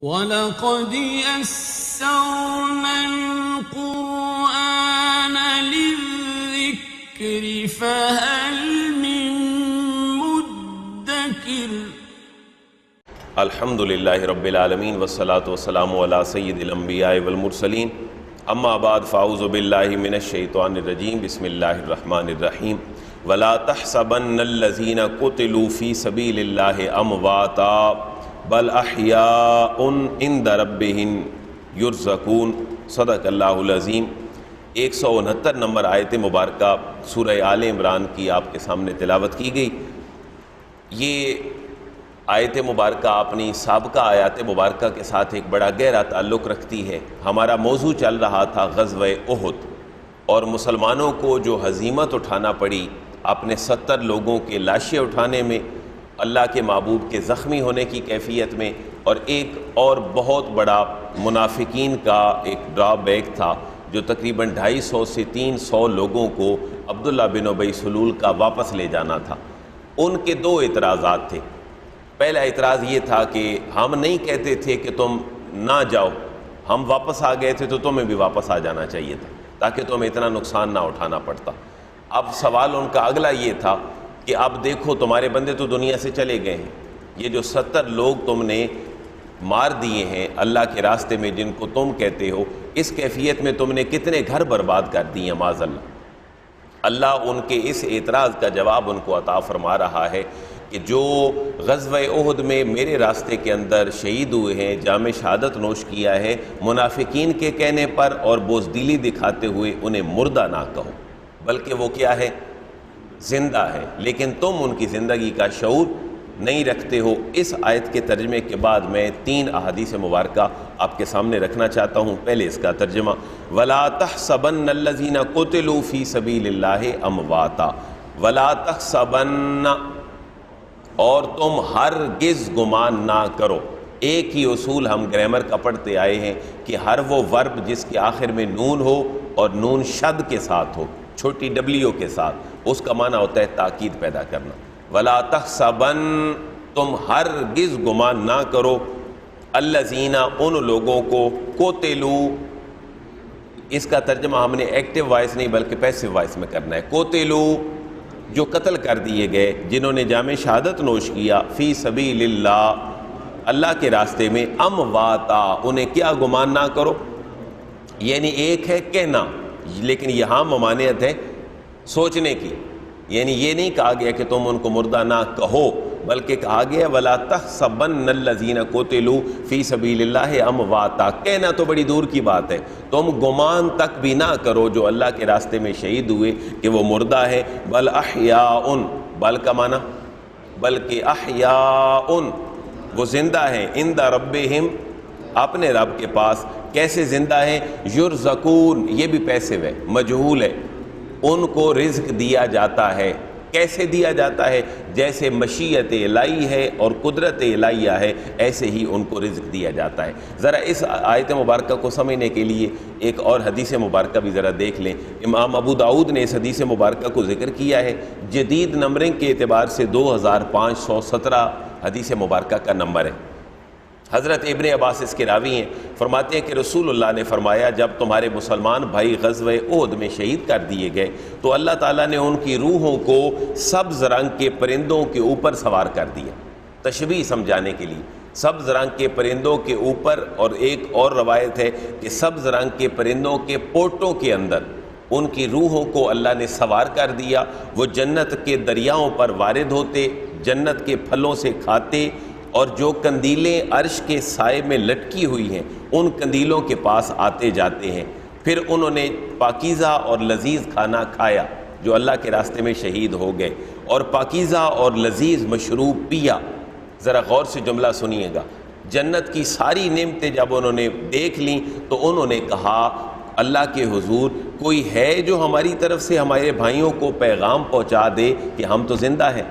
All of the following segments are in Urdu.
وَلَقَدْ يَسَّرْنَا الْقُرْآنَ لِلذِّكْرِ فَهَلْ مِن مُّدَّكِرٍ۔ الحمد للہ رب العالمین والصلاة والسلام علی سید الانبیاء والمرسلین، اما بعد فاعوذ باللہ من الشیطان الرجیم، بسم اللہ الرحمن الرحیم۔ ولا تحسبن الذین قتلوا فی سبیل اللہ امواتا بل احیاء عند ربہم یرزقون۔ صدق اللہ العظیم۔ 169 نمبر آیت مبارکہ سورہ آل عمران کی آپ کے سامنے تلاوت کی گئی۔ یہ آیت مبارکہ اپنی سابقہ آیات مبارکہ کے ساتھ ایک بڑا گہرا تعلق رکھتی ہے۔ ہمارا موضوع چل رہا تھا غزوہ احد، اور مسلمانوں کو جو ہزیمت اٹھانا پڑی اپنے 70 لوگوں کے لاشیں اٹھانے میں، اللہ کے محبوب کے زخمی ہونے کی کیفیت میں، اور ایک اور بہت بڑا منافقین کا ایک ڈرا بیک تھا جو تقریباً 250 سے 300 لوگوں کو عبداللہ بن ابی سلول کا واپس لے جانا تھا۔ ان کے 2 اعتراضات تھے۔ پہلا اعتراض یہ تھا کہ ہم نہیں کہتے تھے کہ تم نہ جاؤ، ہم واپس آ گئے تھے تو تمہیں بھی واپس آ جانا چاہیے تھا تاکہ تمہیں اتنا نقصان نہ اٹھانا پڑتا۔ اب سوال ان کا اگلا یہ تھا کہ اب دیکھو تمہارے بندے تو دنیا سے چلے گئے ہیں، یہ جو 70 لوگ تم نے مار دیے ہیں اللہ کے راستے میں جن کو تم کہتے ہو، اس کیفیت میں تم نے کتنے گھر برباد کر دیے ہیں معاذ اللہ۔ اللہ ان کے اس اعتراض کا جواب ان کو عطا فرما رہا ہے کہ جو غزوہ احد میں میرے راستے کے اندر شہید ہوئے ہیں، جام شہادت نوش کیا ہے، منافقین کے کہنے پر اور بزدلی دکھاتے ہوئے انہیں مردہ نہ کہو، بلکہ وہ کیا ہے؟ زندہ ہے، لیکن تم ان کی زندگی کا شعور نہیں رکھتے ہو۔ اس آیت کے ترجمے کے بعد میں 3 احادیث مبارکہ آپ کے سامنے رکھنا چاہتا ہوں۔ پہلے اس کا ترجمہ، وَلَا تَحْسَبَنَّ الَّذِينَ قُتِلُوا فِي سَبِيلِ اللَّهِ أَمْوَاتًا وَلَا تَحْسَبَنَّ، اور تم ہرگز گمان نہ کرو۔ ایک ہی اصول ہم گرامر کا پڑھتے آئے ہیں کہ ہر وہ ورب جس کے آخر میں نون ہو اور نون شد کے ساتھ ہو، چھوٹی ڈبلیو کے ساتھ، اس کا معنی ہوتا ہے تاکید پیدا کرنا۔ وَلَا تَحْسَبَنَّ، تم ہرگز گمان نہ کرو، الَّذِينَ، ان لوگوں کو، قُتِلُوا، اس کا ترجمہ ہم نے ایکٹیو وائس نہیں بلکہ پیسو وائس میں کرنا ہے، قُتِلُوا، جو قتل کر دیے گئے، جنہوں نے جام شہادت نوش کیا، فی سبیل اللہ، اللہ کے راستے میں، امواتا، انہیں کیا گمان نہ کرو، یعنی ایک ہے کہنا، لیکن یہاں ممانعت ہے سوچنے کی، یعنی یہ نہیں کہا گیا کہ تم ان کو مردہ نہ کہو، بلکہ کہا گیا وَلَا تَحْسَبَنَّ الَّذِينَ قُتِلُوا فِي سَبِيلِ اللَّهِ أَمْوَاتًا۔ کہنا تو بڑی دور کی بات ہے، تم گمان تک بھی نہ کرو جو اللہ کے راستے میں شہید ہوئے کہ وہ مردہ ہے، بل احیاء، بل کا معنی بلکہ احیاء، وہ زندہ ہیں، عند ربہم، اپنے رب کے پاس۔ کیسے زندہ ہیں؟ یرزقون، یہ بھی پیسو ہے، مجہول ہے، ان کو رزق دیا جاتا ہے۔ کیسے دیا جاتا ہے؟ جیسے مشیت الہی ہے اور قدرت الہیہ ہے، ایسے ہی ان کو رزق دیا جاتا ہے۔ ذرا اس آیت مبارکہ کو سمجھنے کے لیے ایک اور حدیث مبارکہ بھی ذرا دیکھ لیں۔ امام ابو داؤد نے اس حدیث مبارکہ کو ذکر کیا ہے، جدید نمبرنگ کے اعتبار سے 2517 حدیث مبارکہ کا نمبر ہے۔ حضرت ابن عباس اس کے راوی ہیں، فرماتے ہیں کہ رسول اللہ نے فرمایا جب تمہارے مسلمان بھائی غزوہ احد میں شہید کر دیے گئے تو اللہ تعالیٰ نے ان کی روحوں کو سبز رنگ کے پرندوں کے اوپر سوار کر دیا، تشبیہ سمجھانے کے لیے، سبز رنگ کے پرندوں کے اوپر، اور ایک اور روایت ہے کہ سبز رنگ کے پرندوں کے پوٹوں کے اندر ان کی روحوں کو اللہ نے سوار کر دیا۔ وہ جنت کے دریاؤں پر وارد ہوتے، جنت کے پھلوں سے کھاتے، اور جو قندیلیں عرش کے سائے میں لٹکی ہوئی ہیں ان قندیلوں کے پاس آتے جاتے ہیں۔ پھر انہوں نے پاکیزہ اور لذیذ کھانا کھایا جو اللہ کے راستے میں شہید ہو گئے، اور پاکیزہ اور لذیذ مشروب پیا۔ ذرا غور سے جملہ سنیے گا، جنت کی ساری نعمتیں جب انہوں نے دیکھ لیں تو انہوں نے کہا اللہ کے حضور کوئی ہے جو ہماری طرف سے ہمارے بھائیوں کو پیغام پہنچا دے کہ ہم تو زندہ ہیں؟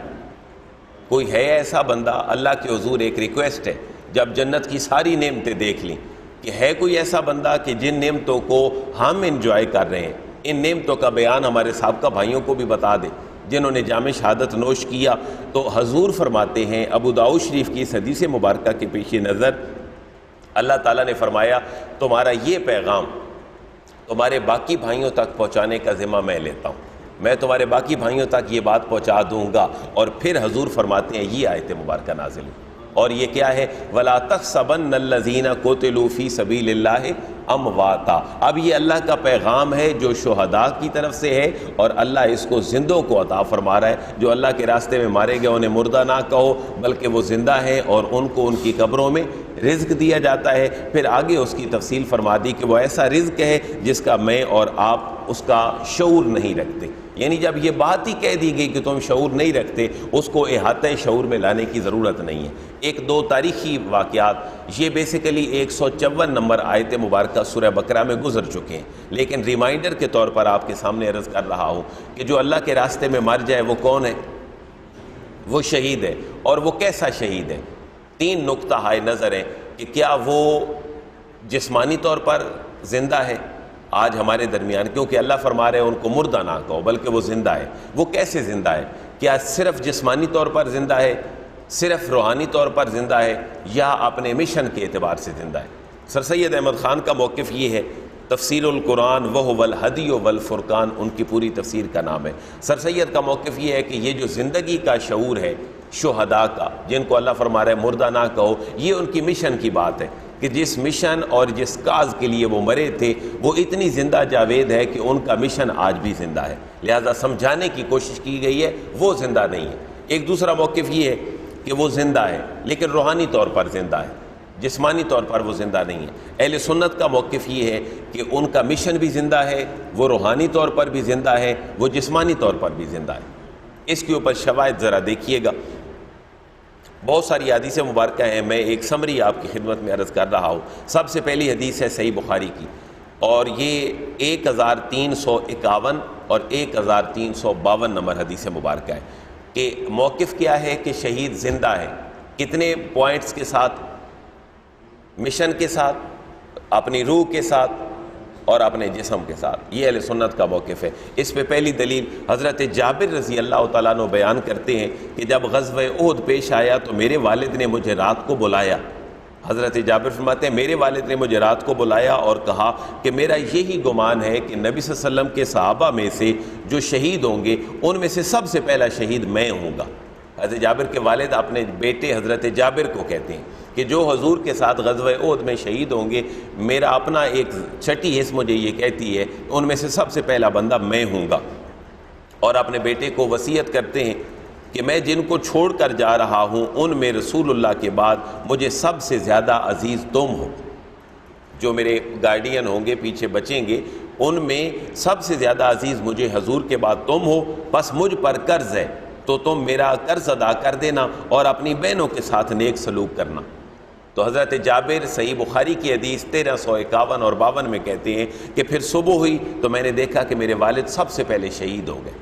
کوئی ہے ایسا بندہ؟ اللہ کے حضور ایک ریکویسٹ ہے، جب جنت کی ساری نعمتیں دیکھ لیں کہ ہے کوئی ایسا بندہ کہ جن نعمتوں کو ہم انجوائے کر رہے ہیں، ان نعمتوں کا بیان ہمارے سابقہ بھائیوں کو بھی بتا دے جنہوں نے جام شہادت نوش کیا۔ تو حضور فرماتے ہیں، ابو داؤد شریف کی اس حدیث مبارکہ کے پیش نظر اللہ تعالیٰ نے فرمایا تمہارا یہ پیغام تمہارے باقی بھائیوں تک پہنچانے کا ذمہ میں لیتا ہوں، میں تمہارے باقی بھائیوں تک یہ بات پہنچا دوں گا۔ اور پھر حضور فرماتے ہیں یہ آیت مبارکہ نازل ہوئی، اور یہ کیا ہے؟ وَلَا تَحْسَبَنَّ الَّذِينَ قُتِلُوا فِي سَبِيلِ اللَّهِ امواتا۔ اب یہ اللہ کا پیغام ہے جو شہداء کی طرف سے ہے، اور اللہ اس کو زندوں کو عطا فرما رہا ہے۔ جو اللہ کے راستے میں مارے گئے انہیں مردہ نہ کہو، بلکہ وہ زندہ ہیں، اور ان کو ان کی قبروں میں رزق دیا جاتا ہے۔ پھر آگے اس کی تفصیل فرما دی کہ وہ ایسا رزق ہے جس کا میں اور آپ اس کا شعور نہیں رکھتے۔ یعنی جب یہ بات ہی کہہ دی گئی کہ تم شعور نہیں رکھتے، اس کو احاطہ شعور میں لانے کی ضرورت نہیں ہے۔ ایک دو تاریخی واقعات، یہ بیسیکلی 154 نمبر آیت مبارکہ سورہ بقرہ میں گزر چکے ہیں، لیکن ریمائنڈر کے طور پر آپ کے سامنے عرض کر رہا ہوں کہ جو اللہ کے راستے میں مر جائے وہ کون ہے؟ وہ شہید ہے۔ اور وہ کیسا شہید ہے؟ تین نقطہ ہائے نظر ہیں کہ کیا وہ جسمانی طور پر زندہ ہے آج ہمارے درمیان، کیونکہ اللہ فرما رہے ہیں ان کو مردہ نہ کہو بلکہ وہ زندہ ہے۔ وہ کیسے زندہ ہے؟ کیا صرف جسمانی طور پر زندہ ہے، صرف روحانی طور پر زندہ ہے، یا اپنے مشن کے اعتبار سے زندہ ہے؟ سر سید احمد خان کا موقف یہ ہے، تفسیر القرآن وہو الہدی والفرقان ان کی پوری تفسیر کا نام ہے۔ سر سید کا موقف یہ ہے کہ یہ جو زندگی کا شعور ہے شہداء کا، جن کو اللہ فرما رہا ہے مردہ نہ کہو، یہ ان کی مشن کی بات ہے کہ جس مشن اور جس کاز کے لیے وہ مرے تھے وہ اتنی زندہ جاوید ہے کہ ان کا مشن آج بھی زندہ ہے، لہذا سمجھانے کی کوشش کی گئی ہے وہ زندہ نہیں ہے۔ ایک دوسرا موقف یہ ہے کہ وہ زندہ ہے لیکن روحانی طور پر زندہ ہے، جسمانی طور پر وہ زندہ نہیں ہے۔ اہل سنت کا موقف یہ ہے کہ ان کا مشن بھی زندہ ہے، وہ روحانی طور پر بھی زندہ ہے، وہ جسمانی طور پر بھی زندہ ہے۔ اس کے اوپر شواہد ذرا دیکھیے گا، بہت ساری حدیث مبارکہ ہیں، میں ایک سمری آپ کی خدمت میں عرض کر رہا ہوں۔ سب سے پہلی حدیث ہے صحیح بخاری کی، اور یہ 1351 اور 1352 نمبر حدیث مبارکہ ہے کہ موقف کیا ہے کہ شہید زندہ ہے، کتنے پوائنٹس کے ساتھ؟ مشن کے ساتھ، اپنی روح کے ساتھ، اور اپنے جسم کے ساتھ۔ یہ اہل سنت کا موقف ہے۔ اس پہ پہلی دلیل حضرت جابر رضی اللہ تعالیٰ عنہ بیان کرتے ہیں کہ جب غزوہ احد پیش آیا تو میرے والد نے مجھے رات کو بلایا۔ حضرت جابر فرماتے ہیں میرے والد نے مجھے رات کو بلایا اور کہا کہ میرا یہی گمان ہے کہ نبی صلی اللہ علیہ وسلم کے صحابہ میں سے جو شہید ہوں گے ان میں سے سب سے پہلا شہید میں ہوں گا۔ حضرت جابر کے والد اپنے بیٹے حضرت جابر کو کہتے ہیں کہ جو حضور کے ساتھ غزوہ احد میں شہید ہوں گے، میرا اپنا ایک چھٹی حص مجھے یہ کہتی ہے ان میں سے سب سے پہلا بندہ میں ہوں گا۔ اور اپنے بیٹے کو وصیت کرتے ہیں کہ میں جن کو چھوڑ کر جا رہا ہوں ان میں رسول اللہ کے بعد مجھے سب سے زیادہ عزیز تم ہو۔ جو میرے گارڈین ہوں گے، پیچھے بچیں گے، ان میں سب سے زیادہ عزیز مجھے حضور کے بعد تم ہو، بس مجھ پر قرض ہے تو تم میرا قرض ادا کر دینا اور اپنی بہنوں کے ساتھ نیک سلوک کرنا۔ تو حضرت جابر صحیح بخاری کی حدیث 1351 اور 52 میں کہتے ہیں کہ پھر صبح ہوئی تو میں نے دیکھا کہ میرے والد سب سے پہلے شہید ہو گئے،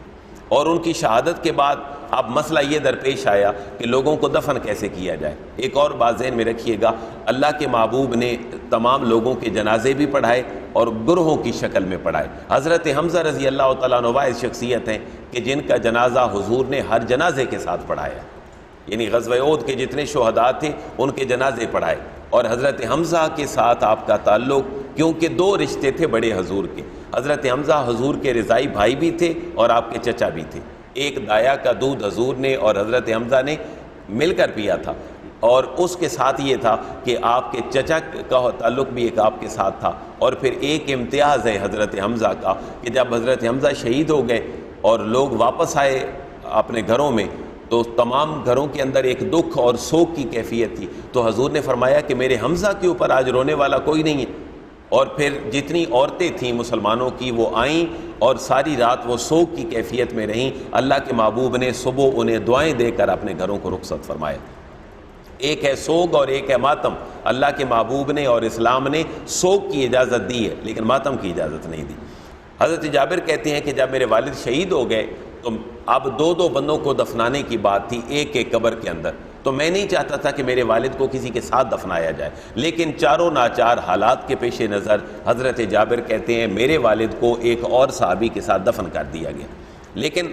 اور ان کی شہادت کے بعد اب مسئلہ یہ درپیش آیا کہ لوگوں کو دفن کیسے کیا جائے۔ ایک اور بات ذہن میں رکھیے گا، اللہ کے محبوب نے تمام لوگوں کے جنازے بھی پڑھائے اور گروہوں کی شکل میں پڑھائے۔ حضرت حمزہ رضی اللہ تعالیٰ عنہ واحد شخصیت ہیں کہ جن کا جنازہ حضور نے ہر جنازے کے ساتھ پڑھایا، یعنی غزوہ احد کے جتنے شہداء تھے ان کے جنازے پڑھائے۔ اور حضرت حمزہ کے ساتھ آپ کا تعلق، کیونکہ دو رشتے تھے بڑے حضور کے، حضرت حمزہ حضور کے رضائی بھائی بھی تھے اور آپ کے چچا بھی تھے۔ ایک دایا کا دودھ حضور نے اور حضرت حمزہ نے مل کر پیا تھا، اور اس کے ساتھ یہ تھا کہ آپ کے چچا کا تعلق بھی ایک آپ کے ساتھ تھا۔ اور پھر ایک امتیاز ہے حضرت حمزہ کا کہ جب حضرت حمزہ شہید ہو گئے اور لوگ واپس آئے اپنے گھروں میں تو تمام گھروں کے اندر ایک دکھ اور سوگ کی کیفیت تھی، تو حضور نے فرمایا کہ میرے حمزہ کے اوپر آج رونے والا کوئی نہیں ہے۔ اور پھر جتنی عورتیں تھیں مسلمانوں کی وہ آئیں اور ساری رات وہ سوگ کی کیفیت میں رہیں۔ اللہ کے محبوب نے صبح انہیں دعائیں دے کر اپنے گھروں کو رخصت فرمایا۔ ایک ہے سوگ اور ایک ہے ماتم۔ اللہ کے محبوب نے اور اسلام نے سوگ کی اجازت دی ہے لیکن ماتم کی اجازت نہیں دی۔ حضرت جابر کہتے ہیں کہ جب میرے والد شہید ہو گئے تو اب دو بندوں کو دفنانے کی بات تھی ایک ایک قبر کے اندر، تو میں نہیں چاہتا تھا کہ میرے والد کو کسی کے ساتھ دفنایا جائے، لیکن چاروں ناچار حالات کے پیش نظر حضرت جابر کہتے ہیں میرے والد کو ایک اور صحابی کے ساتھ دفن کر دیا گیا۔ لیکن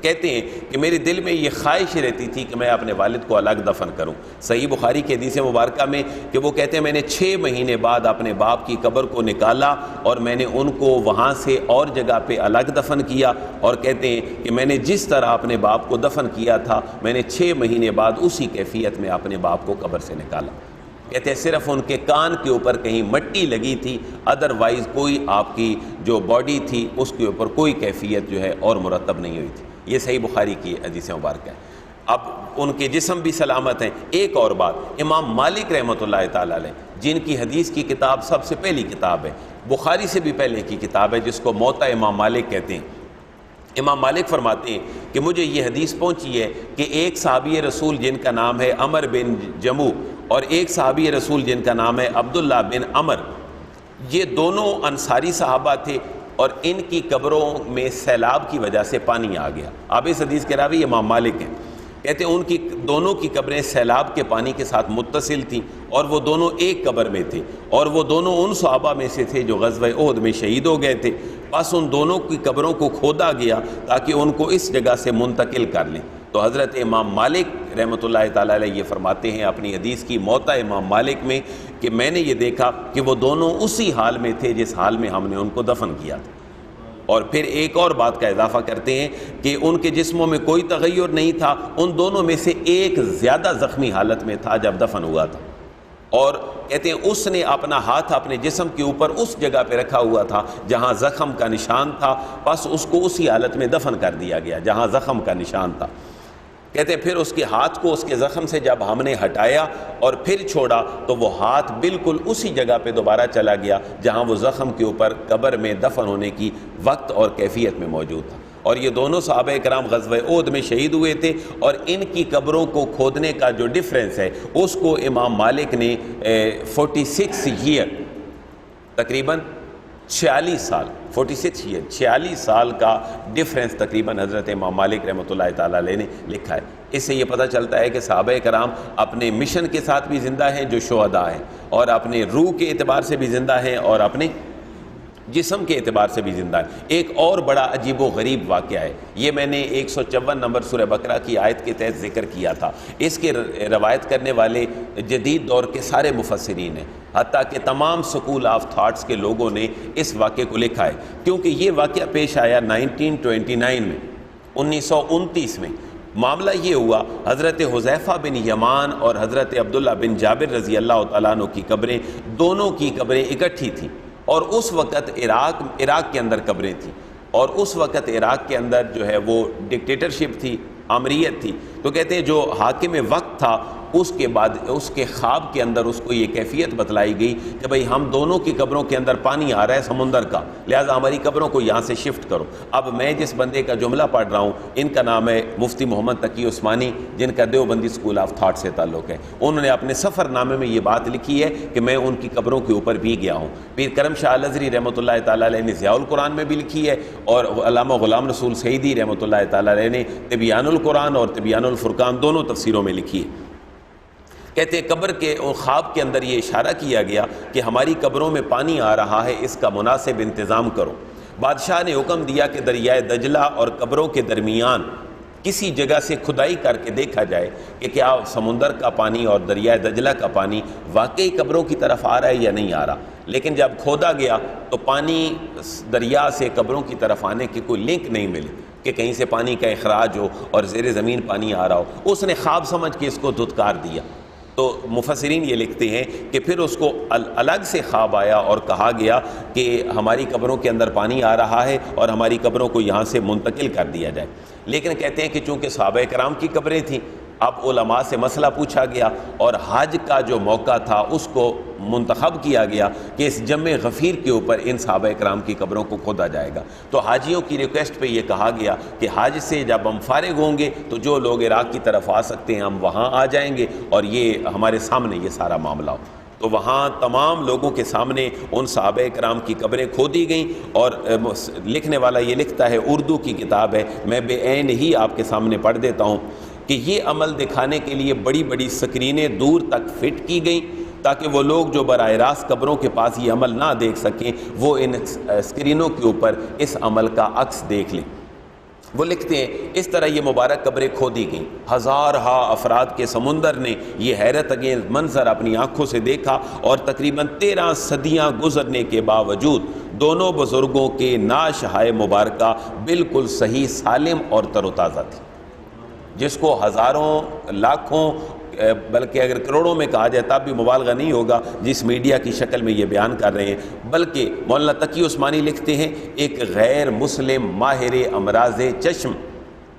کہتے ہیں کہ میرے دل میں یہ خواہش رہتی تھی کہ میں اپنے والد کو الگ دفن کروں۔ صحیح بخاری کی حدیث مبارکہ میں کہ وہ کہتے ہیں میں نے 6 مہینے بعد اپنے باپ کی قبر کو نکالا اور میں نے ان کو وہاں سے اور جگہ پہ الگ دفن کیا، اور کہتے ہیں کہ میں نے جس طرح اپنے باپ کو دفن کیا تھا میں نے 6 مہینے بعد اسی کیفیت میں اپنے باپ کو قبر سے نکالا۔ کہتے ہیں صرف ان کے کان کے اوپر کہیں مٹی لگی تھی، ادروائز کوئی آپ کی جو باڈی تھی اس کے اوپر کوئی کیفیت جو ہے اور مرتب نہیں ہوئی تھی۔ یہ صحیح بخاری کی حدیث مبارکہ ہے۔ اب ان کے جسم بھی سلامت ہیں۔ ایک اور بات، امام مالک رحمۃ اللہ تعالیٰ علیہ جن کی حدیث کی کتاب سب سے پہلی کتاب ہے، بخاری سے بھی پہلے کی کتاب ہے، جس کو موطا امام مالک کہتے ہیں، امام مالک فرماتے ہیں کہ مجھے یہ حدیث پہنچی ہے کہ ایک صحابی رسول جن کا نام ہے عمر بن جمو اور ایک صحابی رسول جن کا نام ہے عبداللہ بن عمر، یہ دونوں انصاری صحابہ تھے اور ان کی قبروں میں سیلاب کی وجہ سے پانی آ گیا۔ اب اس حدیث کے راوی امام مالک ہیں، کہتے ہیں ان کی دونوں کی قبریں سیلاب کے پانی کے ساتھ متصل تھیں اور وہ دونوں ایک قبر میں تھے، اور وہ دونوں ان صحابہ میں سے تھے جو غزوہ احد میں شہید ہو گئے تھے۔ بس ان دونوں کی قبروں کو کھودا گیا تاکہ ان کو اس جگہ سے منتقل کر لیں۔ تو حضرت امام مالک رحمۃ اللہ تعالیٰ علیہ یہ فرماتے ہیں اپنی حدیث کی موطا امام مالک میں کہ میں نے یہ دیکھا کہ وہ دونوں اسی حال میں تھے جس حال میں ہم نے ان کو دفن کیا تھا۔ اور پھر ایک اور بات کا اضافہ کرتے ہیں کہ ان کے جسموں میں کوئی تغیر نہیں تھا، ان دونوں میں سے ایک زیادہ زخمی حالت میں تھا جب دفن ہوا تھا، اور کہتے ہیں اس نے اپنا ہاتھ اپنے جسم کے اوپر اس جگہ پہ رکھا ہوا تھا جہاں زخم کا نشان تھا، بس اس کو اسی حالت میں دفن کر دیا گیا جہاں زخم کا نشان تھا۔ کہتے ہیں پھر اس کے ہاتھ کو اس کے زخم سے جب ہم نے ہٹایا اور پھر چھوڑا تو وہ ہاتھ بالکل اسی جگہ پہ دوبارہ چلا گیا جہاں وہ زخم کے اوپر قبر میں دفن ہونے کی وقت اور کیفیت میں موجود تھا۔ اور یہ دونوں صحابہ کرام غزوہ احد میں شہید ہوئے تھے، اور ان کی قبروں کو کھودنے کا جو ڈفرینس ہے اس کو امام مالک نے 46 ایئر تقریباً 46 سال کا ڈفرینس تقریباً حضرت امام مالک رحمۃ اللہ تعالیٰ علیہ نے لکھا ہے۔ اس سے یہ پتہ چلتا ہے کہ صحابہ کرام اپنے مشن کے ساتھ بھی زندہ ہیں جو شہداء ہیں، اور اپنے روح کے اعتبار سے بھی زندہ ہیں اور اپنے جسم کے اعتبار سے بھی زندہ ہے۔ ایک اور بڑا عجیب و غریب واقعہ ہے، یہ میں نے 154 نمبر سورہ بقرہ کی آیت کے تحت ذکر کیا تھا۔ اس کے روایت کرنے والے جدید دور کے سارے مفسرین ہیں، حتیٰ کہ تمام سکول آف تھاٹس کے لوگوں نے اس واقعے کو لکھا ہے، کیونکہ یہ واقعہ پیش آیا 1929 میں، 1929 میں۔ معاملہ یہ ہوا، حضرت حذیفہ بن یمان اور حضرت عبداللہ بن جابر رضی اللہ تعالیٰ عنہ کی قبریں، دونوں کی قبریں اکٹھی تھیں، اور اس وقت عراق کے اندر قبریں تھیں، اور اس وقت عراق کے اندر جو ہے وہ ڈکٹیٹرشپ تھی، آمریت تھی۔ تو کہتے ہیں جو حاکم وقت تھا اس کے بعد اس کے خواب کے اندر اس کو یہ کیفیت بتلائی گئی کہ بھئی ہم دونوں کی قبروں کے اندر پانی آ رہا ہے سمندر کا، لہٰذا ہماری قبروں کو یہاں سے شفٹ کرو۔ اب میں جس بندے کا جملہ پڑھ رہا ہوں ان کا نام ہے مفتی محمد تقی عثمانی، جن کا دیوبندی اسکول آف تھاٹ سے تعلق ہے۔ انہوں نے اپنے سفر نامے میں یہ بات لکھی ہے کہ میں ان کی قبروں کے اوپر بھی گیا ہوں۔ پیر کرم شاہ الازہری رحمۃ اللہ تعالیٰ علیہ نے ضیاء القرآن میں بھی لکھی ہے، اور علامہ غلام رسول سعیدی رحمۃ اللہ تعالیٰ علیہ نے تبیان القرآن اور تبیان الفرقان دونوں تفسیروں میں لکھی ہے۔ کہتے ہیں قبر کے خواب کے اندر یہ اشارہ کیا گیا کہ ہماری قبروں میں پانی آ رہا ہے، اس کا مناسب انتظام کرو۔ بادشاہ نے حکم دیا کہ دریائے دجلہ اور قبروں کے درمیان کسی جگہ سے کھدائی کر کے دیکھا جائے کہ کیا سمندر کا پانی اور دریائے دجلہ کا پانی واقعی قبروں کی طرف آ رہا ہے یا نہیں آ رہا۔ لیکن جب کھودا گیا تو پانی دریا سے قبروں کی طرف آنے کی کوئی لنک نہیں ملی کہ کہیں سے پانی کا اخراج ہو اور زیر زمین پانی آ رہا ہو۔ اس نے خواب سمجھ کے اس کو دھتکار دیا۔ تو مفسرین یہ لکھتے ہیں کہ پھر اس کو الگ سے خواب آیا اور کہا گیا کہ ہماری قبروں کے اندر پانی آ رہا ہے اور ہماری قبروں کو یہاں سے منتقل کر دیا جائے۔ لیکن کہتے ہیں کہ چونکہ صحابہ کرام کی قبریں تھیں، اب علماء سے مسئلہ پوچھا گیا اور حج کا جو موقع تھا اس کو منتخب کیا گیا کہ اس جمع غفیر کے اوپر ان صحابہ کرام کی قبروں کو کھودا جائے گا۔ تو حاجیوں کی ریکویسٹ پہ یہ کہا گیا کہ حج سے جب ہم فارغ ہوں گے تو جو لوگ عراق کی طرف آ سکتے ہیں ہم وہاں آ جائیں گے اور یہ ہمارے سامنے یہ سارا معاملہ ہو۔ تو وہاں تمام لوگوں کے سامنے ان صحابہ کرام کی قبریں کھودی گئیں، اور لکھنے والا یہ لکھتا ہے، اردو کی کتاب ہے، میں بے عین ہی آپ کے سامنے پڑھ دیتا ہوں کہ یہ عمل دکھانے کے لیے بڑی بڑی سکرینیں دور تک فٹ کی گئیں تاکہ وہ لوگ جو براہ راست قبروں کے پاس یہ عمل نہ دیکھ سکیں وہ ان اسکرینوں کے اوپر اس عمل کا عکس دیکھ لیں۔ وہ لکھتے ہیں اس طرح یہ مبارک قبریں کھودی گئیں، ہزارہا افراد کے سمندر نے یہ حیرت انگیز منظر اپنی آنکھوں سے دیکھا، اور تقریباً 13 صدیاں گزرنے کے باوجود دونوں بزرگوں کے ناشہائے مبارکہ بالکل صحیح، سالم اور تر و تازہ تھی، جس کو ہزاروں، لاکھوں، بلکہ اگر کروڑوں میں کہا جائے تب بھی مبالغہ نہیں ہوگا جس میڈیا کی شکل میں یہ بیان کر رہے ہیں۔ بلکہ مولانا تقی عثمانی لکھتے ہیں ایک غیر مسلم ماہر امراض چشم،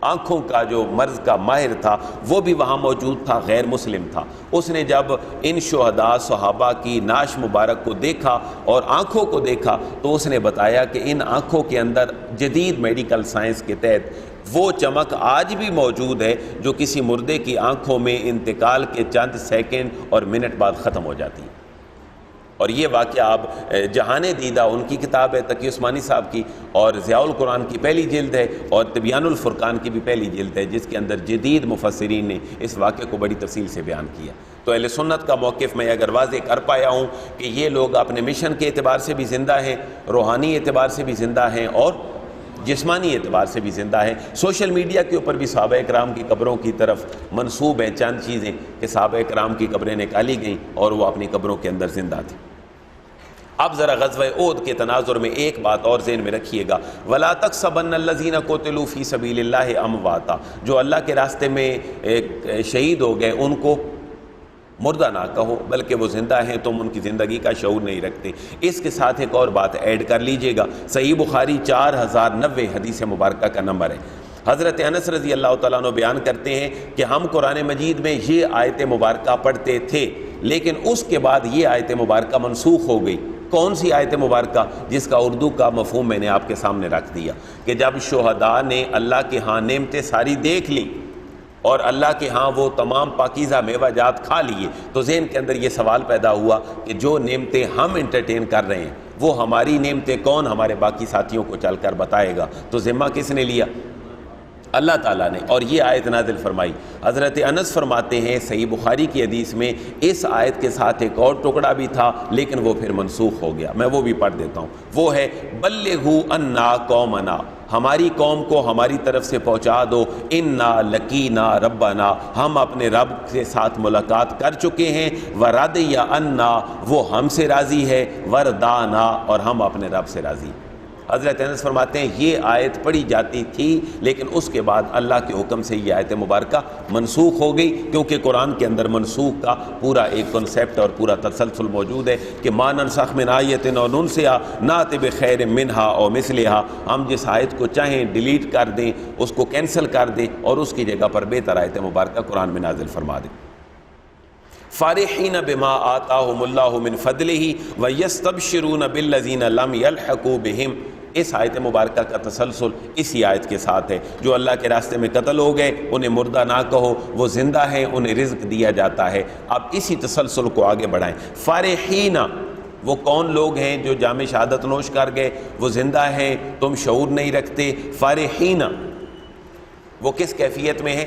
آنکھوں کا جو مرض کا ماہر تھا وہ بھی وہاں موجود تھا، غیر مسلم تھا۔ اس نے جب ان شہداء صحابہ کی نعش مبارک کو دیکھا اور آنکھوں کو دیکھا تو اس نے بتایا کہ ان آنکھوں کے اندر جدید میڈیکل سائنس کے تحت وہ چمک آج بھی موجود ہے جو کسی مردے کی آنکھوں میں انتقال کے چند سیکنڈ اور منٹ بعد ختم ہو جاتی ہے۔ اور یہ واقعہ آپ جہان دیدہ ان کی کتاب ہے تقی عثمانی صاحب کی، اور ضیاء القرآن کی پہلی جلد ہے، اور تبیان الفرقان کی بھی پہلی جلد ہے، جس کے اندر جدید مفسرین نے اس واقعے کو بڑی تفصیل سے بیان کیا۔ تو اہل سنت کا موقف میں اگر واضح کر پایا ہوں کہ یہ لوگ اپنے مشن کے اعتبار سے بھی زندہ ہیں، روحانی اعتبار سے بھی زندہ ہیں، اور جسمانی اعتبار سے بھی زندہ ہے۔ سوشل میڈیا کے اوپر بھی صحابہ کرام کی قبروں کی طرف منسوب ہیں چند چیزیں کہ صحابہ کرام کی قبریں نکالی گئیں اور وہ اپنی قبروں کے اندر زندہ تھے۔ اب ذرا غزوہ احد کے تناظر میں ایک بات اور ذہن میں رکھیے گا، وَلَا تَحْسَبَنَّ الَّذِينَ قُتِلُوا فِي سَبِيلِ اللَّهِ أَمْوَاتًا، جو اللہ کے راستے میں شہید ہو گئے ان کو مردہ نہ کہو بلکہ وہ زندہ ہیں، تم ان کی زندگی کا شعور نہیں رکھتے۔ اس کے ساتھ ایک اور بات ایڈ کر لیجئے گا، صحیح بخاری 4090 حدیث مبارکہ کا نمبر ہے۔ حضرت انس رضی اللہ تعالیٰ عنہ بیان کرتے ہیں کہ ہم قرآن مجید میں یہ آیت مبارکہ پڑھتے تھے، لیکن اس کے بعد یہ آیت مبارکہ منسوخ ہو گئی۔ کون سی آیت مبارکہ؟ جس کا اردو کا مفہوم میں نے آپ کے سامنے رکھ دیا کہ جب شہداء نے اللہ کے ہاں نعمتیں ساری دیکھ لی اور اللہ کے ہاں وہ تمام پاکیزہ میوہ جات کھا لیے، تو ذہن کے اندر یہ سوال پیدا ہوا کہ جو نعمتیں ہم انٹرٹین کر رہے ہیں وہ ہماری نعمتیں کون ہمارے باقی ساتھیوں کو چل کر بتائے گا؟ تو ذمہ کس نے لیا؟ اللہ تعالیٰ نے، اور یہ آیت نازل فرمائی۔ حضرت انس فرماتے ہیں صحیح بخاری کی حدیث میں اس آیت کے ساتھ ایک اور ٹکڑا بھی تھا لیکن وہ پھر منسوخ ہو گیا، میں وہ بھی پڑھ دیتا ہوں۔ وہ ہے بلغوا انا قومنا، ہماری قوم کو ہماری طرف سے پہنچا دو، انا لقینا ربنا، ہم اپنے رب کے ساتھ ملاقات کر چکے ہیں، ورضی عنا، وہ ہم سے راضی ہے، وردانا، اور ہم اپنے رب سے راضی ہیں۔ حضرت انس فرماتے ہیں یہ آیت پڑھی جاتی تھی لیکن اس کے بعد اللہ کے حکم سے یہ آیت مبارکہ منسوخ ہو گئی، کیونکہ قرآن کے اندر منسوخ کا پورا ایک کنسیپٹ اور پورا تسلسل موجود ہے کہ ما ننسخ من آیت او ننسها نأتی بخیر منہا او مثلہا، ہم جس آیت کو چاہیں ڈیلیٹ کر دیں، اس کو کینسل کر دیں اور اس کی جگہ پر بہتر آیت مبارکہ قرآن میں نازل فرما دیں۔ فارحین بما آتاہم اللہ من فضلہ ویستبشرون بالذین لم یلحقوا بہم، اس آیت مبارکہ کا تسلسل اسی آیت کے ساتھ ہے۔ جو اللہ کے راستے میں قتل ہو گئے انہیں مردہ نہ کہو، وہ زندہ ہیں، انہیں رزق دیا جاتا ہے۔ اب اسی تسلسل کو آگے بڑھائیں۔ فارحین، وہ کون لوگ ہیں جو جام شہادت نوش کر گئے، وہ زندہ ہیں، تم شعور نہیں رکھتے۔ فارحین وہ کس کیفیت میں ہیں؟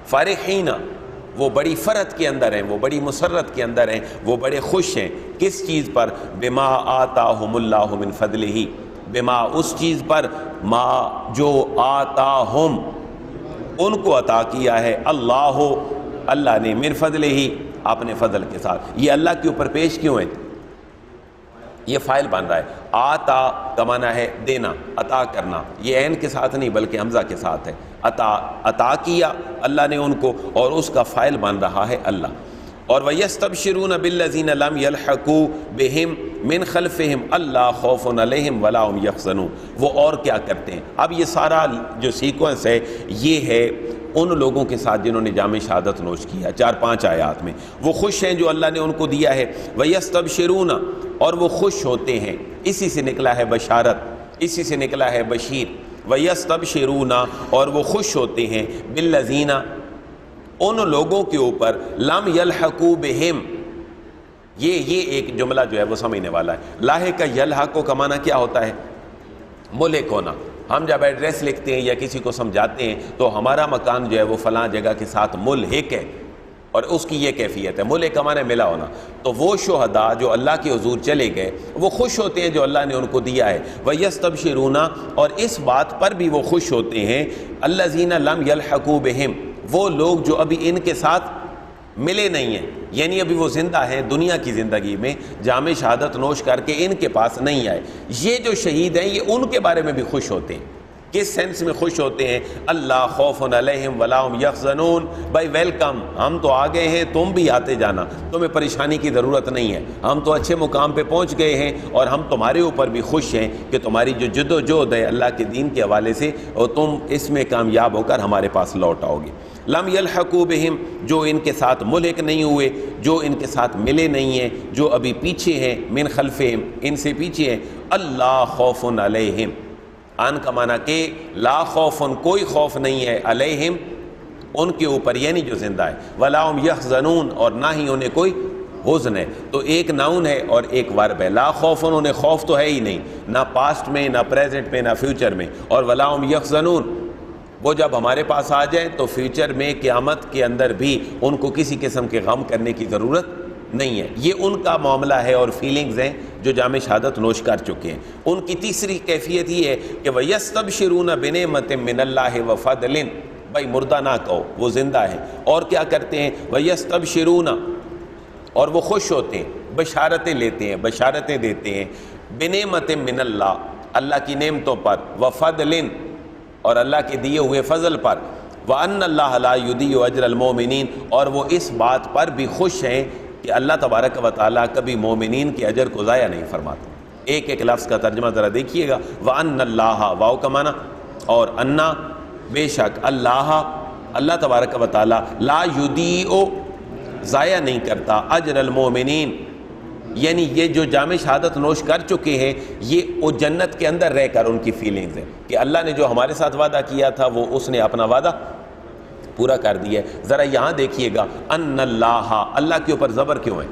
فارحین وہ بڑی فرحت کے اندر ہیں، وہ بڑی مسرت کے اندر ہیں، وہ بڑے خوش ہیں۔ کس چیز پر؟ بما آتاہم اللہ من فضلہ، بما اس چیز پر، ما جو آتاہم ان کو عطا کیا ہے، اللہ نے، من فضلہ اپنے فضل کے ساتھ۔ یہ اللہ کے اوپر پیش کیوں ہے؟ یہ فائل بن رہا ہے۔ آتا کا معنی ہے دینا، عطا کرنا، یہ عین کے ساتھ نہیں بلکہ حمزہ کے ساتھ ہے۔ عطا کیا اللہ نے ان کو، اور اس کا فائل بن رہا ہے اللہ۔ اور وَيَسْتَبْشِرُونَ بِالَّذِينَ لَمْ يَلْحَقُوا بِهِمْ مِنْ خَلْفِهِمْ أَلَّا خَوْفٌ عَلَيْهِمْ وَلَا هُمْ يَحْزَنُونَ، وہ اور کیا کرتے ہیں؟ اب یہ سارا جو سیکوینس ہے یہ ہے ان لوگوں کے ساتھ جنہوں نے جام شہادت نوش کیا، 4-5 آیات میں۔ وہ خوش ہیں جو اللہ نے ان کو دیا ہے، وَيَسْتَبْشِرُونَ، اور وہ خوش ہوتے ہیں، اسی سے نکلا ہے بشارت، اسی سے نکلا ہے بشیر۔ وَيَسْتَبْشِرُونَ، اور وہ خوش ہوتے ہیں، بِالَّذِينَ، ان لوگوں کے اوپر، لم یلحقوا بہم، یہ ایک جملہ جو ہے وہ سمجھنے والا ہے۔ لاحق یلحق کا معنی کیا ہوتا ہے؟ ملحق ہونا۔ ہم جب ایڈریس لکھتے ہیں یا کسی کو سمجھاتے ہیں تو ہمارا مکان جو ہے وہ فلاں جگہ کے ساتھ ملحق ہے، اور اس کی یہ کیفیت ہے ملے کا معنی ملا ہونا. تو وہ شہداء جو اللہ کے حضور چلے گئے وہ خوش ہوتے ہیں جو اللہ نے ان کو دیا ہے. وَيَسْتَبْشِرُونَ اور اس بات پر بھی وہ خوش ہوتے ہیں الَّذِينَ لَمْ يَلْحَقُوا بِهِمْ وہ لوگ جو ابھی ان کے ساتھ ملے نہیں ہیں، یعنی ابھی وہ زندہ ہیں دنیا کی زندگی میں، جام شہادت نوش کر کے ان کے پاس نہیں آئے. یہ جو شہید ہیں یہ ان کے بارے میں بھی خوش ہوتے ہیں. کس سینس میں خوش ہوتے ہیں؟ اللہ خوف علیہم ولا هم یحزنون، بھائی ویلکم، ہم تو آ گئے ہیں، تم بھی آتے جانا، تمہیں پریشانی کی ضرورت نہیں ہے، ہم تو اچھے مقام پہ پہنچ گئے ہیں اور ہم تمہارے اوپر بھی خوش ہیں کہ تمہاری جو جد و جہد ہے اللہ کے دین کے حوالے سے اور تم اس میں کامیاب ہو کر ہمارے پاس لوٹ آؤ گے. لم یلحقوا بہم جو ان کے ساتھ ملحق نہیں ہوئے، جو ان کے ساتھ ملے نہیں ہیں، جو ابھی پیچھے ہیں، من خلفہم ان سے پیچھے ہیں. اللہ خوف علیہم ان کا معنی کہ لا خوف کوئی خوف نہیں ہے، علیہم ان کے اوپر یعنی جو زندہ ہے، ولا هم یحزنون اور نہ ہی انہیں کوئی حزن ہے. تو ایک ناؤن ہے اور ایک ورب ہے. لا خوف انہیں خوف تو ہے ہی نہیں، نہ پاسٹ میں نہ پریزنٹ میں نہ فیوچر میں. اور ولا هم یحزنون وہ جب ہمارے پاس آ جائیں تو فیوچر میں قیامت کے اندر بھی ان کو کسی قسم کے غم کرنے کی ضرورت نہیں ہے. یہ ان کا معاملہ ہے اور فیلنگز ہیں جو جام شہادت نوش کر چکے ہیں. ان کی تیسری کیفیت یہ ہے کہ وَيَسْتَبْشِرُونَ بِنِعْمَةٍ مِّنَ اللَّهِ وَفَضْلٍ بھائی مردہ نہ کہو، وہ زندہ ہیں اور کیا کرتے ہیں؟ وَيَسْتَبْشِرُونَ اور وہ خوش ہوتے ہیں، بشارتیں لیتے ہیں، بشارتیں دیتے ہیں. بِنِعْمَةٍ مِّنَ اللَّهِ اللہ کی نعمتوں پر، وَفَضْلٍ اور اللہ کے دیے ہوئے فضل پر. وَأَنَّ اللَّهَ لَا يُضِيعُ أَجْرَ الْمُؤْمِنِينَ اور وہ اس بات پر بھی خوش ہیں کہ اللہ تبارک و تعالیٰ کبھی مومنین کے اجر کو ضائع نہیں فرماتا. ایک ایک لفظ کا ترجمہ ذرا دیکھیے گا. وَأَنَّ اللَّهَ واو کا معنی اور انا بے شک اللہ تبارک و تعالیٰ لا یضیع ضائع نہیں کرتا اجر المؤمنین یعنی یہ جو جام شہادت نوش کر چکے ہیں یہ وہ جنت کے اندر رہ کر ان کی فیلنگز ہیں کہ اللہ نے جو ہمارے ساتھ وعدہ کیا تھا وہ اس نے اپنا وعدہ پورا کر دیا ہے. ذرا یہاں دیکھیے گا ان اللہ کے اوپر زبر کیوں ہے؟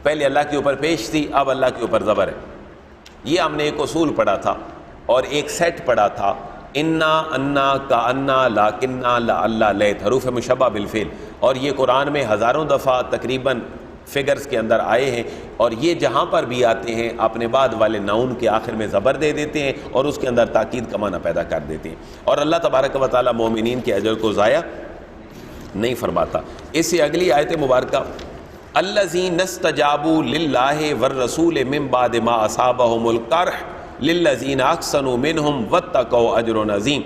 پہلے اللہ کے اوپر پیش تھی، اب اللہ کے اوپر زبر ہے. یہ ہم نے ایک اصول پڑھا تھا اور ایک سیٹ پڑھا تھا، انا کا انا لاکنہ لعلہ لیت حروف مشبہ بالفعل، اور یہ قرآن میں ہزاروں دفعہ تقریباً فگرز کے اندر آئے ہیں. اور یہ جہاں پر بھی آتے ہیں اپنے بعد والے ناؤن کے آخر میں زبر دے دیتے ہیں اور اس کے اندر تاکید کا معنی پیدا کر دیتے ہیں. اور اللہ تبارک و تعالیٰ مومنین کے اجر کو ضائع نہیں فرماتا. اس سے اگلی آیت مبارکہ الذین استجابوا للہ والرسول من بعد ما اصابہم القرح للذین احسنوا منہم واتقوا اجر عظیم.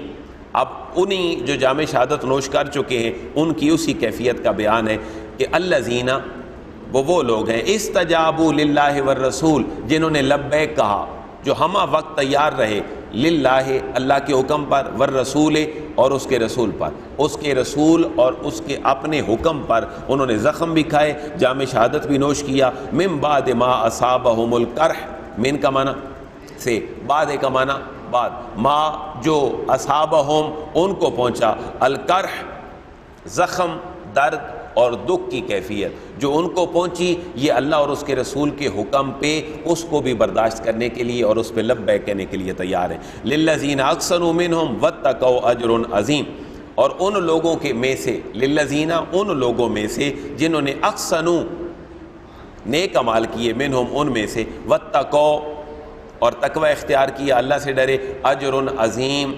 اب انہی جو جام شہادت نوش کر چکے ہیں ان کی اسی کیفیت کا بیان ہے کہ الذین وہ لوگ ہیں استجابوا للہ والرسول جنہوں نے لبیک کہا، جو ہمہ وقت تیار رہے للہ اللہ کے حکم پر، والرسول اور اس کے رسول پر، اس کے رسول اور اس کے اپنے حکم پر انہوں نے زخم بھی کھائے، جام شہادت بھی نوش کیا. من بعد ما اصابہم القرح من کا معنی سے، بعد کا معنی بعد، ما جو اصابہم ان کو پہنچا، القرح زخم درد اور دکھ کی کیفیت جو ان کو پہنچی، یہ اللہ اور اس کے رسول کے حکم پہ اس کو بھی برداشت کرنے کے لیے اور اس پہ لبیک کہنے کے لیے تیار ہیں. للذین احسنوا منہم واتقوا اجر عظیم اور ان لوگوں کے میں سے، للذین ان لوگوں میں سے جنہوں نے احسنوا نیک اعمال کیے، منہم ان میں سے، واتقوا اور تقوی اختیار کیا، اللہ سے ڈرے، اجر عظیم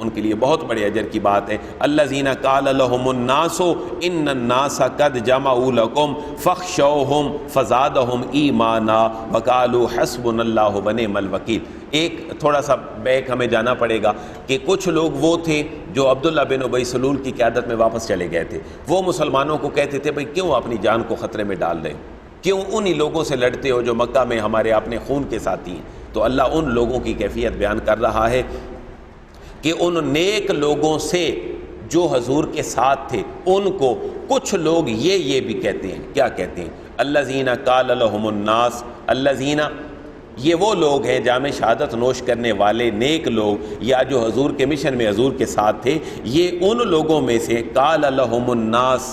ان کے لیے بہت بڑے اجر کی بات ہے. الذین قال لهم الناس ان الناس قد جمعوا لكم فاخشوهم فزادهم ایمانا وقالوا حسبنا اللہ ونعم الوکیل. ایک تھوڑا سا بیک ہمیں جانا پڑے گا کہ کچھ لوگ وہ تھے جو عبداللہ بن ابی سلول کی قیادت میں واپس چلے گئے تھے. وہ مسلمانوں کو کہتے تھے بھئی کیوں اپنی جان کو خطرے میں ڈال رہے ہو، کیوں انہی لوگوں سے لڑتے ہو جو مکہ میں ہمارے اپنے خون کے ساتھی ہیں. تو اللہ ان لوگوں کی کیفیت بیان کر رہا ہے کہ ان نیک لوگوں سے جو حضور کے ساتھ تھے ان کو کچھ لوگ یہ بھی کہتے ہیں. کیا کہتے ہیں؟ الذین قال لهم الناس، الذین یہ وہ لوگ ہیں جام شہادت نوش کرنے والے نیک لوگ یا جو حضور کے مشن میں حضور کے ساتھ تھے، یہ ان لوگوں میں سے قال لهم الناس،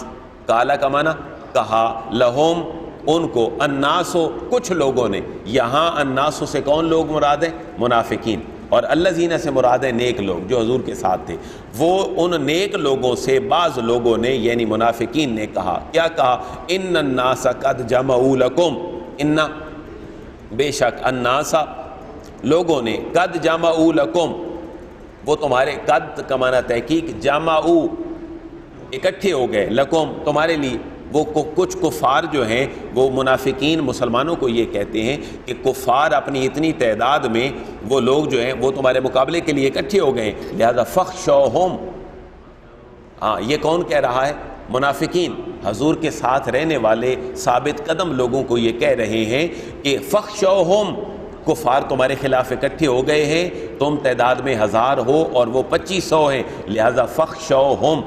قال کا معنی کہا، لہم ان کو، الناس کچھ لوگوں نے. یہاں الناس سے کون لوگ مراد ہیں؟ منافقین. اور الذین سے مراد ہے نیک لوگ جو حضور کے ساتھ تھے، وہ ان نیک لوگوں سے بعض لوگوں نے یعنی منافقین نے کہا، کیا کہا؟ ان الناس قد جمعوا لکم، ان بے شک الناس لوگوں نے، قد جمعوا لکم وہ تمہارے، قد کا معنی تحقیق، جمعوا اکٹھے ہو گئے، لکم تمہارے لیے۔ وہ کچھ کفار جو ہیں وہ منافقین مسلمانوں کو یہ کہتے ہیں کہ کفار اپنی اتنی تعداد میں وہ لوگ جو ہیں وہ تمہارے مقابلے کے لیے اکٹھے ہو گئے، لہذا فخشوہم۔ ہاں یہ کون کہہ رہا ہے؟ منافقین، حضور کے ساتھ رہنے والے ثابت قدم لوگوں کو یہ کہہ رہے ہیں کہ فخشوہم، کفار تمہارے خلاف اکٹھے ہو گئے ہیں، تم تعداد میں 1000 ہو اور وہ 2500 ہیں، لہذا فخشوہم،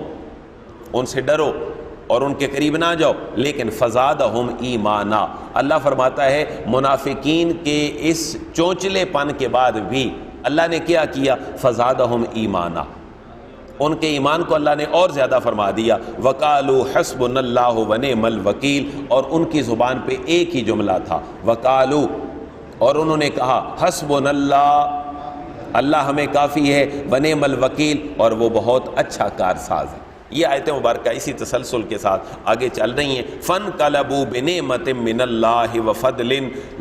ان سے ڈرو اور ان کے قریب نہ جاؤ۔ لیکن فزادہم ایمانا، اللہ فرماتا ہے منافقین کے اس چونچلے پن کے بعد بھی اللہ نے کیا کیا؟ فزادہم ایمانا، ان کے ایمان کو اللہ نے اور زیادہ فرما دیا۔ وقالوا حسبنا اللہ ونعم الوکیل، اور ان کی زبان پہ ایک ہی جملہ تھا، وقالوا، اور انہوں نے کہا حسبنا اللہ، اللہ ہمیں کافی ہے، ونعم الوکیل، اور وہ بہت اچھا کارساز ہے۔ یہ آیت مبارکہ اسی تسلسل کے ساتھ آگے چل رہی ہیں۔ فانقلبوا بنعمت من اللہ وفضل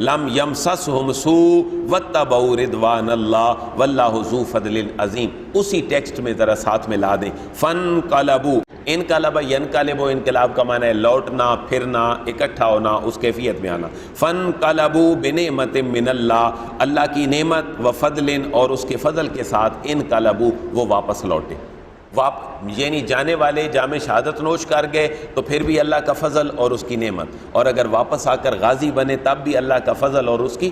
لم یمسسہم سوء واتبعوا رضوان اللہ واللہ ذو فضل عظیم۔ اسی ٹیکسٹ میں ذرا ساتھ میں لا دیں، فانقلبوا، انقلب ینقلب، انقلاب کا معنی ہے لوٹنا، پھرنا، اکٹھا ہونا، اس کیفیت میں آنا۔ فانقلبوا بنعمت من اللہ، اللہ کی نعمت، وفضل، اور اس کے فضل کے ساتھ، انقلبوا وہ واپس لوٹے، یعنی جانے والے جام شہادت نوش کر گئے تو پھر بھی اللہ کا فضل اور اس کی نعمت، اور اگر واپس آ کر غازی بنے تب بھی اللہ کا فضل اور اس کی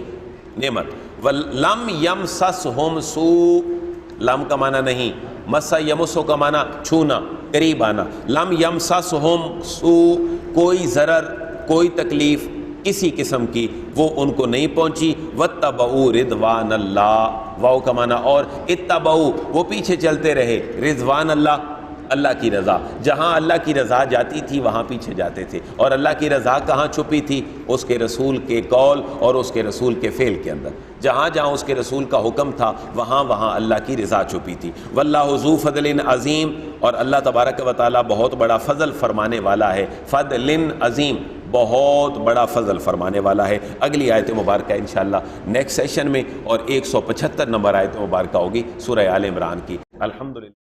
نعمت۔ وَلَمْ يَمْسَسْهُمْ سُوء، لم کا معنی نہیں، مسا یمسو کا معنی چھونا، قریب آنا، لم یمسسہم سوء، کوئی ضرر، کوئی تکلیف کسی قسم کی وہ ان کو نہیں پہنچی۔ واتبعوا رضوان اللہ، واو کا معنی اور، اتبعوا وہ پیچھے چلتے رہے، رضوان اللہ اللہ کی رضا، جہاں اللہ کی رضا جاتی تھی وہاں پیچھے جاتے تھے، اور اللہ کی رضا کہاں چھپی تھی؟ اس کے رسول کے قول اور اس کے رسول کے فعل کے اندر، جہاں جہاں اس کے رسول کا حکم تھا وہاں وہاں اللہ کی رضا چھپی تھی۔ واللہ ذو فضل عظیم، اور اللہ تبارک و تعالیٰ بہت بڑا فضل فرمانے والا ہے، فضل عظیم، بہت بڑا فضل فرمانے والا ہے۔ اگلی آیت مبارکہ انشاءاللہ نیکسٹ سیشن میں، اور 175 نمبر آیت مبارکہ ہوگی سورہ آل عمران کی۔ الحمدللہ۔